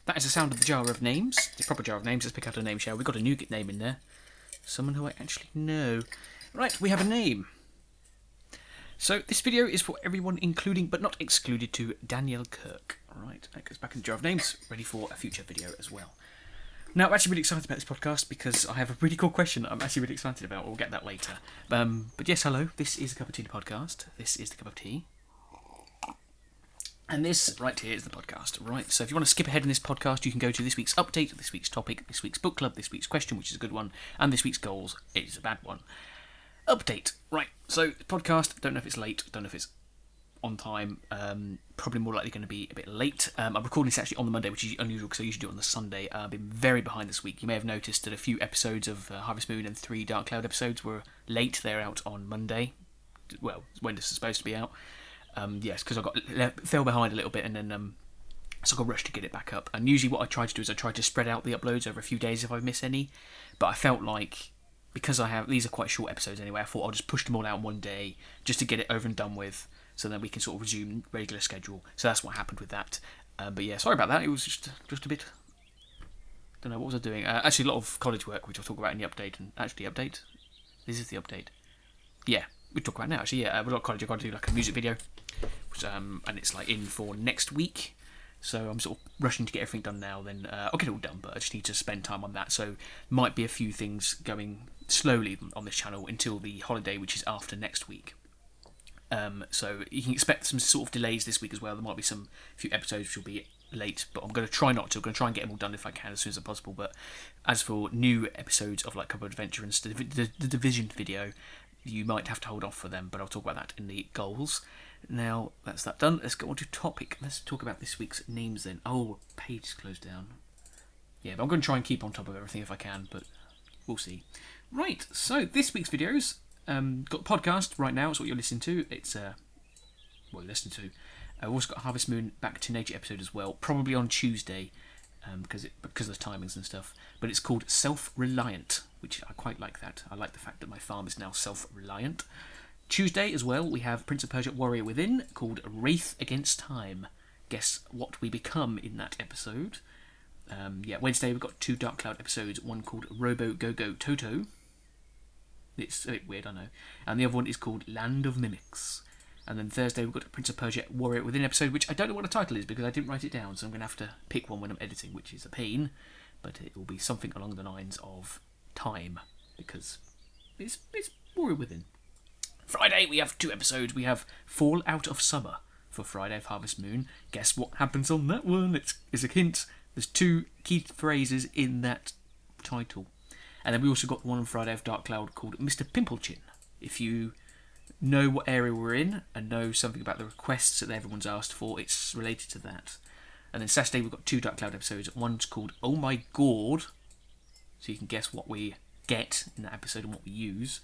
That is the sound of the jar of names. The proper jar of names. Let's pick out a name, shall we? We've got a new name in there. Someone who I actually know. Right, we have a name. So this video is for everyone, including but not excluded to Danielle Kirk. Alright, that goes back in the jar of names, ready for a future video as well. Now, I'm actually really excited about this podcast because I have a really cool question that I'm actually really excited about. We'll get that later. But yes, hello, this is a Cup of Tea podcast. This is the Cup of Tea. And this right here is the podcast, right? So if you want to skip ahead in this podcast, you can go to this week's update, this week's topic, this week's book club, this week's question, which is a good one, and this week's goals is a bad one. Update, right? So podcast, don't know if it's late, don't know if it's on time, probably more likely going to be a bit late. I'm recording this actually on the Monday, which is unusual because I usually do it on the Sunday. I've been very behind this week. You may have noticed that a few episodes of Harvest Moon and 3 Dark Cloud episodes were late. They're out on Monday. Well, when this is supposed to be out. Yes, because I fell behind a little bit, and then so I got rushed to get it back up. And usually what I try to do is I try to spread out the uploads over a few days if I miss any. But I felt like, because these are quite short episodes anyway, I thought I'll just push them all out in one day just to get it over and done with, so then we can sort of resume regular schedule. So that's what happened with that. But yeah, sorry about that. It was just a bit. Don't know, what was I doing? Actually, a lot of college work, which I'll talk about in the update. And actually, update. This is the update. Yeah, we talk about it now. Actually, yeah, a lot of college. I've got to do like a music video. And it's like in for next week, so I'm sort of rushing to get everything done now. Then I'll get it all done, but I just need to spend time on that. So might be a few things going slowly on this channel until the holiday, which is after next week. So you can expect some sort of delays this week as well. There might be a few episodes which will be late, but I'm going to try not to. I'm going to try and get them all done if I can as soon as possible. But as for new episodes of like Couple of Adventure and the Division video, you might have to hold off for them, but I'll talk about that in the goals. Now, that's that done. Let's go on to topic. Let's talk about this week's names then. Oh, page is closed down. Yeah, but I'm going to try and keep on top of everything if I can, but we'll see. Right, so this week's videos, got podcast right now. It's what you're listening to. It's, what you're listening to. I've also got Harvest Moon Back to Nature episode as well, probably on Tuesday, because of the timings and stuff. But it's called Self-Reliant, which I quite like that. I like the fact that my farm is now self-reliant. Tuesday as well, we have Prince of Persia Warrior Within, called Wraith Against Time. Guess what we become in that episode. Wednesday we've got 2 Dark Cloud episodes, one called Robo Go Go Toto. It's a bit weird, I know. And the other one is called Land of Mimics. And then Thursday we've got a Prince of Persia Warrior Within episode, which I don't know what the title is because I didn't write it down, so I'm going to have to pick one when I'm editing, which is a pain. But it will be something along the lines of time, because it's Warrior Within. Friday, we have 2 episodes. We have Fall Out of Summer for Friday of Harvest Moon. Guess what happens on that one? It's a hint. There's 2 key phrases in that title. And then we also got one on Friday of Dark Cloud called Mr. Pimplechin. If you know what area we're in and know something about the requests that everyone's asked for, it's related to that. And then Saturday, we've got 2 Dark Cloud episodes. One's called Oh My God, so you can guess what we get in that episode and what we use.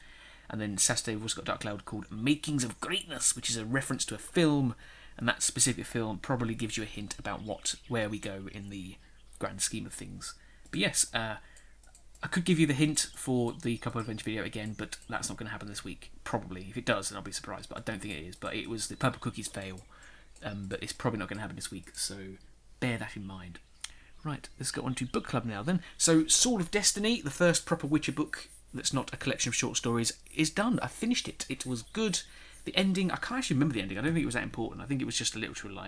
And then Saturday we've also got Dark Cloud called Makings of Greatness, which is a reference to a film, and that specific film probably gives you a hint about where we go in the grand scheme of things. But yes, I could give you the hint for the Couple of Adventure video again, but that's not going to happen this week. Probably. If it does, then I'll be surprised, but I don't think it is. But it was the Purple Cookies fail, but it's probably not going to happen this week, so bear that in mind. Right, let's go on to book club now then. So, Sword of Destiny, the first proper Witcher book that's not a collection of short stories, is done. I finished it. It was good. The ending, I can't actually remember the ending. I don't think it was that important. I think it was just a literal,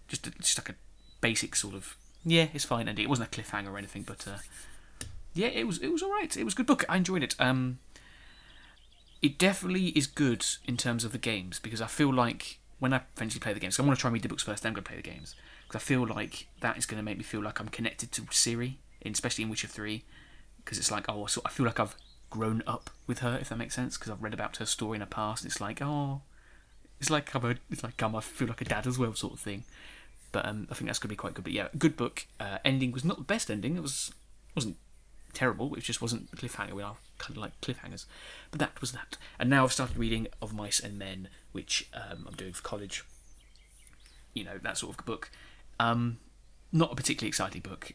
just like a basic sort of, yeah, it's fine ending. It wasn't a cliffhanger or anything, but yeah, it was alright. It was a good book. I enjoyed it. It definitely is good in terms of the games, because I feel like when I eventually play the games, so I want to try and read the books first, then I'm going to play the games, because I feel like that is going to make me feel like I'm connected to Ciri, especially in Witcher 3. Because it's like, I feel like I've grown up with her, if that makes sense, because I've read about her story in her past. It's like, I feel like a dad as well, sort of thing. But I think that's going to be quite good. But yeah, good book. Ending was not the best ending. It wasn't terrible. It just wasn't a cliffhanger. We are kind of like cliffhangers. But that was that. And now I've started reading Of Mice and Men, which I'm doing for college. You know, that sort of book. Not a particularly exciting book.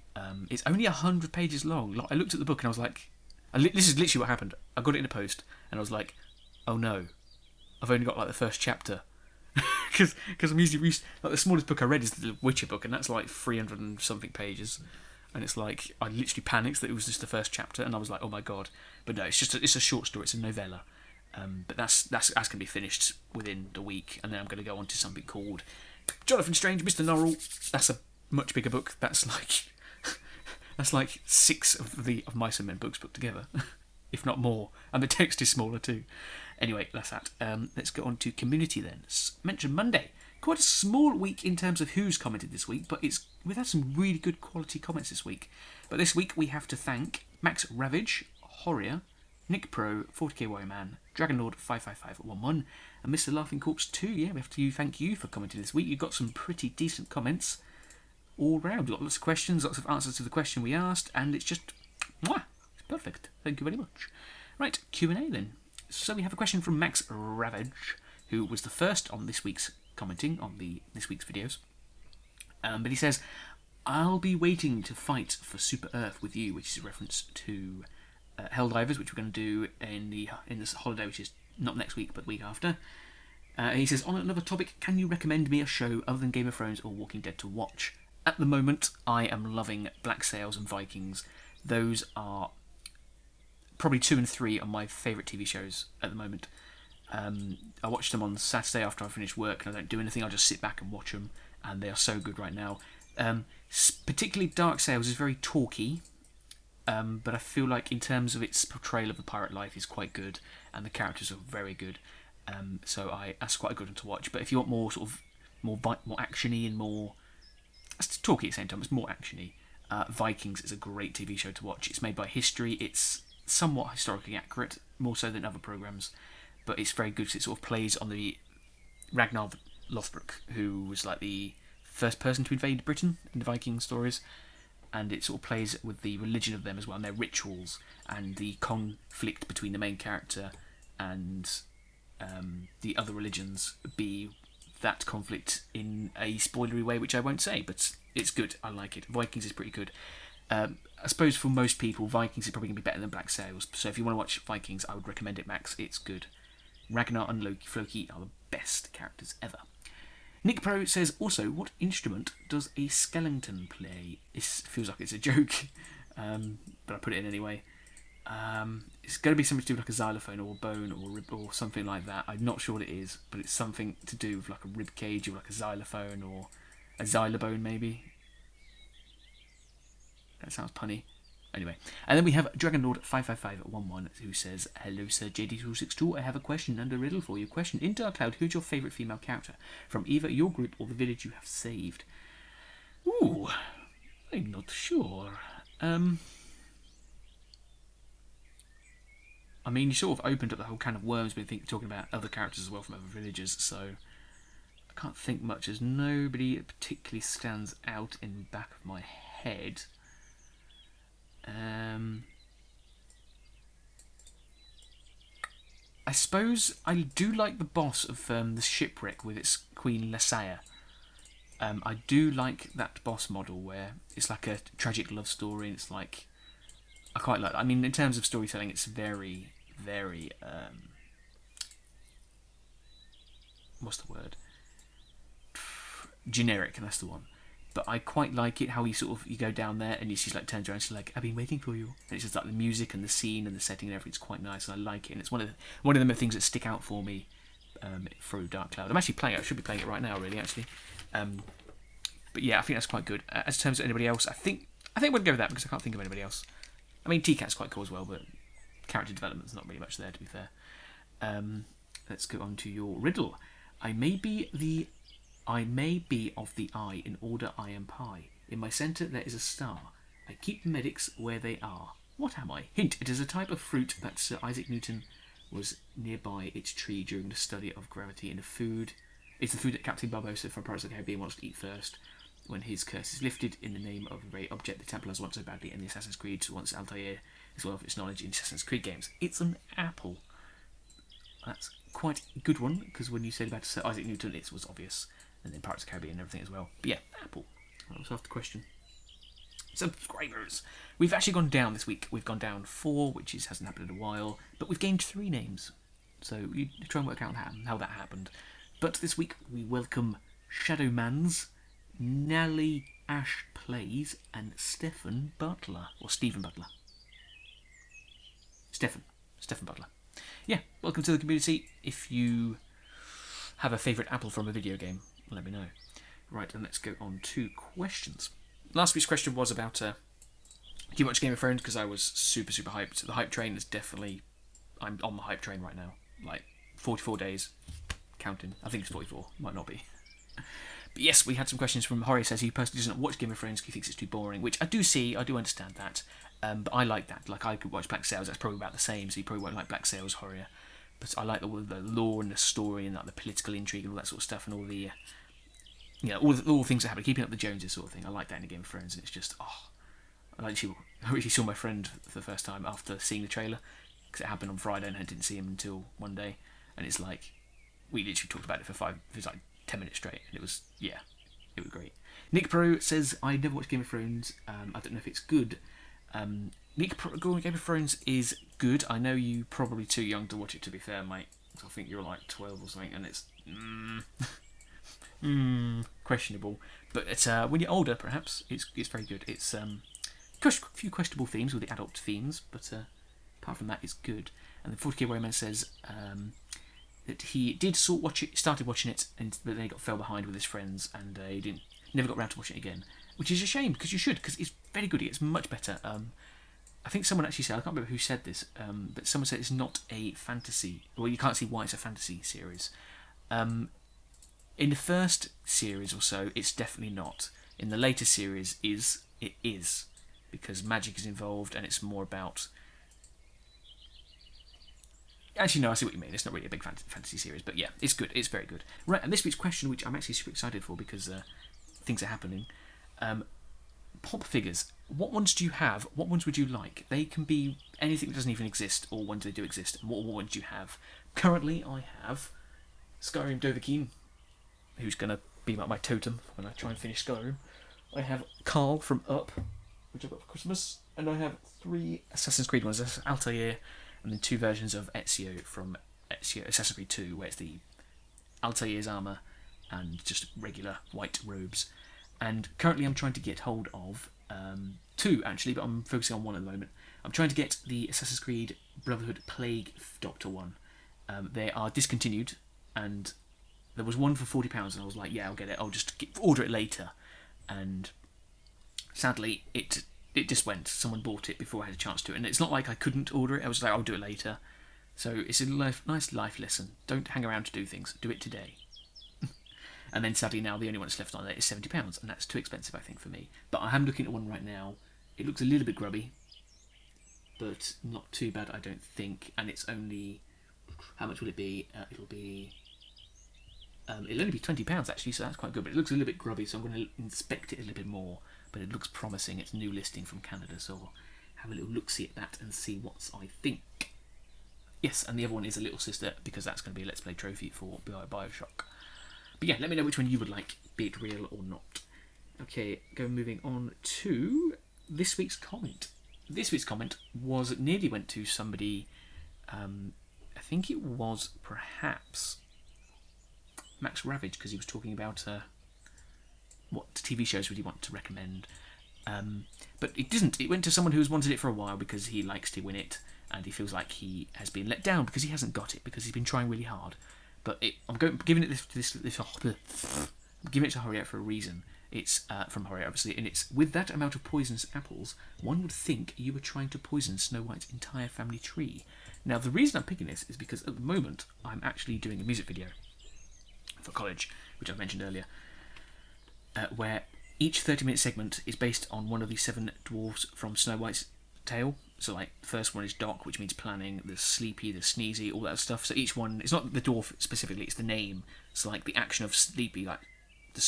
It's only 100 pages long. I looked at the book and I was like, this is literally what happened. I got it in a post and I was like, oh no, I've only got like the first chapter. Because I'm usually used, like, the smallest book I read is the Witcher book, and that's like 300 and something pages. And it's like, I literally panicked that it was just the first chapter, and I was like, oh my god. But no, it's a short story, it's a novella. But that's going to be finished within the week, and then I'm going to go on to something called Jonathan Strange, Mr. Norrell. That's a much bigger book. That's like 6 of Mice and Men books put together, if not more. And the text is smaller too. Anyway, that's that. Let's go on to community then. Mentioned Monday. Quite a small week in terms of who's commented this week, but we've had some really good quality comments this week. But this week we have to thank Max Ravage, Horrier, Nick Pro, 40k Warrior Man, Dragonlord 55511, and Mr. Laughing Corpse 2. Yeah, we have to thank you for commenting this week. You've got some pretty decent comments all round. We've got lots of questions, lots of answers to the question we asked, and it's just, mwah, it's perfect. Thank you very much. Right, Q&A then. So we have a question from Max Ravage, who was the first on this week's commenting on this week's videos. But he says, I'll be waiting to fight for Super Earth with you, which is a reference to Helldivers, which we're going to do in this holiday, which is not next week, but the week after. He says, on another topic, can you recommend me a show other than Game of Thrones or Walking Dead to watch? At the moment, I am loving Black Sails and Vikings. Those are probably 2 and 3 are my favourite TV shows at the moment. I watched them on Saturday after I finished work, and I don't do anything, I'll just sit back and watch them, and they are so good right now. Particularly Dark Sails is very talky, but I feel like in terms of its portrayal of the pirate life is quite good, and the characters are very good. So that's quite a good one to watch. But if you want more sort of more actiony and more, it's talky at the same time, it's more actiony. Vikings is a great TV show to watch. It's made by History. It's somewhat historically accurate, more so than other programmes, but it's very good because it sort of plays on the Ragnar Lothbrok, who was like the first person to invade Britain in the Viking stories, and it sort of plays with the religion of them as well, and their rituals, and the conflict between the main character and the other religions, be that conflict in a spoilery way, which I won't say, but it's good. I like it. Vikings is pretty good. I suppose for most people, Vikings is probably going to be better than Black Sails, so if you want to watch Vikings, I would recommend it, Max. It's good. Ragnar and Floki are the best characters ever. Nick Pro says, also, what instrument does a skeleton play? It feels like it's a joke, but I put it in anyway. It's going to be something to do with like a xylophone or a bone or something like that. I'm not sure what it is, but it's something to do with like a rib cage or like a xylophone or a xylobone maybe. That sounds punny. Anyway, and then we have Dragonlord 55511 who says, hello sir JDTwoSixTwo, I have a question and a riddle for you. Question, in Dark Cloud, who's your favourite female character from either your group or the village you have saved? Ooh, I'm not sure. I mean, you sort of opened up the whole can of worms when talking about other characters as well from other villages, so I can't think much. There's nobody that particularly stands out in the back of my head. I suppose I do like the boss of the shipwreck with its Queen Lesaya. I do like that boss model where it's like a tragic love story, and it's like, I quite like that. I mean, in terms of storytelling, it's very, very what's the word? Generic, and that's the one. But I quite like it how you go down there and she's like turns around and she's like, I've been waiting for you. And it's just like the music and the scene and the setting and everything's quite nice, and I like it. And it's one of the things that stick out for me through Dark Cloud. I'm actually playing it. I should be playing it right now, really, actually. But yeah, I think that's quite good. As in terms of anybody else, I think we'll go with that because I can't think of anybody else. I mean, T-Cat's quite cool as well, but character development's not really much there, to be fair. Let's go on to your riddle. I may be of the eye in order I am pie. In my centre there is a star. I keep the medics where they are. What am I? Hint, it is a type of fruit that Sir Isaac Newton was nearby its tree during the study of gravity, and it's the food that Captain Barbossa from Pirates of the Caribbean wants to eat first when his curse is lifted in the name of the very object the Templars want so badly, and the Assassin's Creed wants Altair as well of its knowledge in Assassin's Creed games. It's an apple. That's quite a good one, because when you said about Sir Isaac Newton, it was obvious. And then Pirates of the Caribbean and everything as well. But yeah, apple. That was half the question. Subscribers. We've actually gone down this week. We've gone down 4, which hasn't happened in a while. But we've gained 3 names. So you try and work out how that happened. But this week we welcome Shadowmans, Nelly Ash Plays, and Stephen Butler. Stephen Butler. Yeah, welcome to the community. If you have a favourite apple from a video game, let me know. Right, and let's go on to questions. Last week's question was about do you watch Game of Thrones? Because I was super hyped. The hype train is definitely... I'm on the hype train right now. Like, 44 days. Counting. I think it's 44. Might not be. But yes, we had some questions from Jorge. Says he personally doesn't watch Game of Thrones because he thinks it's too boring, which I do see. I do understand that. But I like that. Like, I could watch Black Sails. That's probably about the same, so you probably won't like Black Sails, Jorge. But I like the lore and the story and like the political intrigue and all that sort of stuff and all the... all the things that happen. Keeping up the Joneses sort of thing. I like that in a Game of Thrones, and it's just... I actually saw my friend for the first time after seeing the trailer, because it happened on Friday and I didn't see him until Monday, and it's like... We literally talked about it for 10 minutes straight, and it was great. Nick Pro says, I never watched Game of Thrones. I don't know if it's good. Nick Pro, Game of Thrones is good. I know you're probably too young to watch it, to be fair, mate. I think you're like 12 or something, and it's questionable. But it's when you're older, perhaps it's very good. It's a few questionable themes with the adult themes, but apart from that, it's good. And the 40k Warrior Man says that he started watching it, but then he fell behind with his friends, and he never got around to watching it again, which is a shame, because you should, because it's very good. It's much better. I think someone actually said, I can't remember who said this, but someone said it's not a fantasy. Well, you can't see why it's a fantasy series. In the first series or so, it's definitely not. In the later series, it is, because magic is involved, and it's more about... Actually, no, I see what you mean. It's not really a big fantasy series, but yeah, it's good. It's very good. Right, and this week's question, which I'm actually super excited for because things are happening. Pop figures. What ones do you have? What ones would you like? They can be anything that doesn't even exist, or ones that do exist. And what ones do you have? Currently, I have Skyrim Dovahkiin, who's going to be my totem when I try and finish Skyrim. I have Carl from Up, which I got for Christmas, and I have 3 Assassin's Creed ones. That's Altair, and then 2 versions of Ezio from Assassin's Creed 2, where it's the Altair's armour and just regular white robes. And currently I'm trying to get hold of 2, actually, but I'm focusing on 1 at the moment. I'm trying to get the Assassin's Creed Brotherhood Plague Doctor one. They are discontinued, and there was one for £40, and I was like, yeah, I'll get it. I'll just order it later. And sadly, it just went. Someone bought it before I had a chance to. And it's not like I couldn't order it. I was like, I'll do it later. So it's a nice life lesson. Don't hang around to do things. Do it today. And then sadly now the only one that's left on there is £70, and that's too expensive, I think, for me. But I am looking at one right now. It looks a little bit grubby, but not too bad, I don't think. And it's only... How much will it be? It'll only be £20 actually, so that's quite good. But it looks a little bit grubby, so I'm going to inspect it a little bit more. But it looks promising. It's a new listing from Canada, so I'll have a little look-see at that and see what I think. Yes, and the other one is a little sister, because that's going to be a Let's Play trophy for Bioshock. But yeah, let me know which one you would like, be it real or not. Okay, moving on to this week's comment. This week's comment nearly went to somebody, I think it was perhaps Max Ravage, because he was talking about what TV shows would he want to recommend. But it didn't. It went to someone who's wanted it for a while because he likes to win it, and he feels like he has been let down because he hasn't got it, because he's been trying really hard. But I'm giving it I'm giving it to Horiot for a reason. It's from Horiot, obviously, and it's, with that amount of poisonous apples, one would think you were trying to poison Snow White's entire family tree. Now, the reason I'm picking this is because at the moment I'm actually doing a music video for college, which I mentioned earlier, where each 30-minute segment is based on one of the 7 dwarfs from Snow White's tale. So, like, the first one is Doc, which means planning, the Sleepy, the Sneezy, all that stuff. So each one, it's not the dwarf specifically, it's the name. So, like, the action of Sleepy, like, the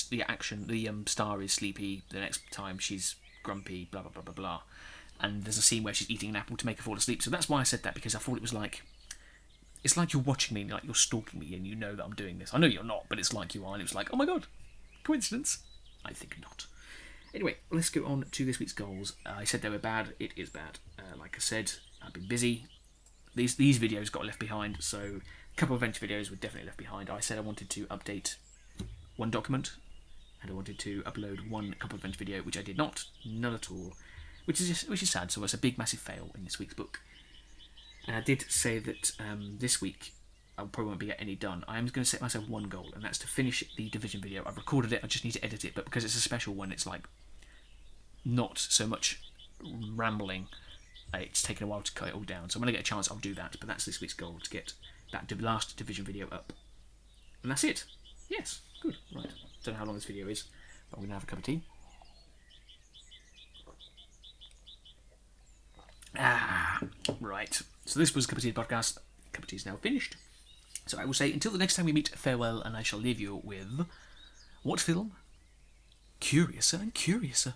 star is Sleepy, the next time she's grumpy, blah, blah, blah, blah, blah. And there's a scene where she's eating an apple to make her fall asleep. So that's why I said that, because I thought it was like... It's like you're watching me, like you're stalking me, and you know that I'm doing this. I know you're not, but it's like you are, and it was like, oh my god, coincidence? I think not. Anyway, let's go on to this week's goals. I said they were bad. It is bad. Like I said, I've been busy. these videos got left behind, so a couple of adventure videos were definitely left behind. I said I wanted to update one document, and I wanted to upload one couple of adventure video, which I did not, none at all, which is sad. So it's a big, massive fail in this week's book. And I did say that this week I probably won't be getting any done. I am going to set myself one goal, and that's to finish the Division video. I've recorded it, I just need to edit it, but because it's a special one, it's like not so much rambling. It's taken a while to cut it all down, so when I get a chance I'll do that, but that's this week's goal, to get that last Division video up. And that's it. Yes, good, right. Don't know how long this video is, but I'm going to have a cup of tea. Right. So this was Cup of Tea podcast. Cup of Tea is now finished. So I will say, until the next time we meet, farewell, and I shall leave you with... what film? Curiouser and Curiouser.